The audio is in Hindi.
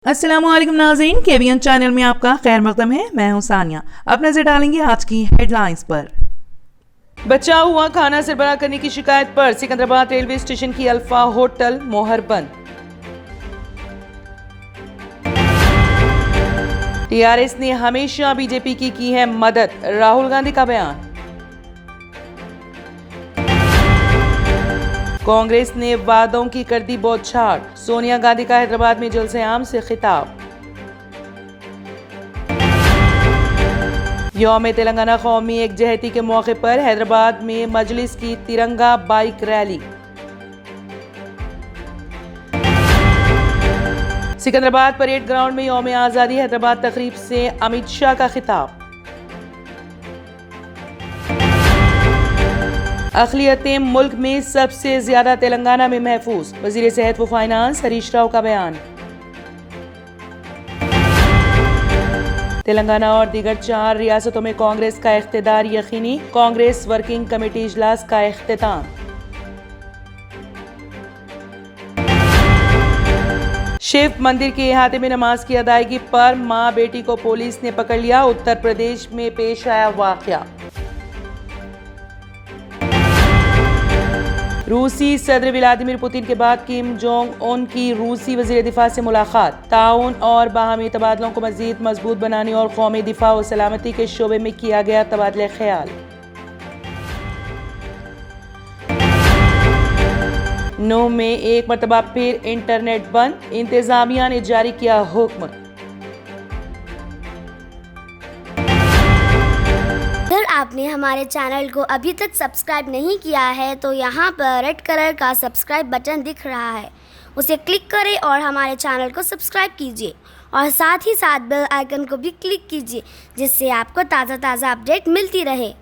अस्सलामुअलैकुम नाज़रीन, केबीएन चैनल में आपका खैर मकदम है। मैं हूं सानिया। अब नजर डालेंगे आज की हेडलाइंस पर। बचा हुआ खाना सरबराह करने की शिकायत पर सिकंदराबाद रेलवे स्टेशन की अल्फा होटल मोहर बंद। टीआरएस ने हमेशा बीजेपी की है मदद, राहुल गांधी का बयान। कांग्रेस ने वादों की कर दी बौछार, सोनिया गांधी का हैदराबाद में जलसे-आम से खिताब। यौम तेलंगाना कौमी एकजहती के मौके पर हैदराबाद में मजलिस की तिरंगा bike rally. Secunderabad parade ground में यौम आज़ादी हैदराबाद तकरीब से अमित शाह का खिताब। अक़लियतें मुल्क में सबसे ज्यादा तेलंगाना में महफूज, वज़ीर सेहत व फाइनेंस हरीश राव का बयान। तेलंगाना और दीगर 4 रियासतों में कांग्रेस का इख्तिदार यकीनी, कांग्रेस वर्किंग कमेटी इजलास का इख्तिताम। शिव मंदिर के इहाते में नमाज की अदायगी पर मां बेटी को पुलिस ने पकड़ लिया, उत्तर प्रदेश में पेश आया वाकया। रूसी सदर व्लादिमीर पुतिन के बाद किम जोंग उन की रूसी वज़ीर दिफा से मुलाकात, ताउन और बाहमी तबादलों को मज़ीद मजबूत बनाने और कौमी दिफा और सलामती के शोबे में किया गया तबादले ख्याल। नूह में एक मरतबा फिर इंटरनेट बंद, इंतजामिया ने जारी किया हुक्म। अगर आपने हमारे चैनल को अभी तक सब्सक्राइब नहीं किया है तो यहाँ पर रेड कलर का सब्सक्राइब बटन दिख रहा है, उसे क्लिक करें और हमारे चैनल को सब्सक्राइब कीजिए और साथ ही साथ बेल आइकन को भी क्लिक कीजिए, जिससे आपको ताज़ा अपडेट मिलती रहे।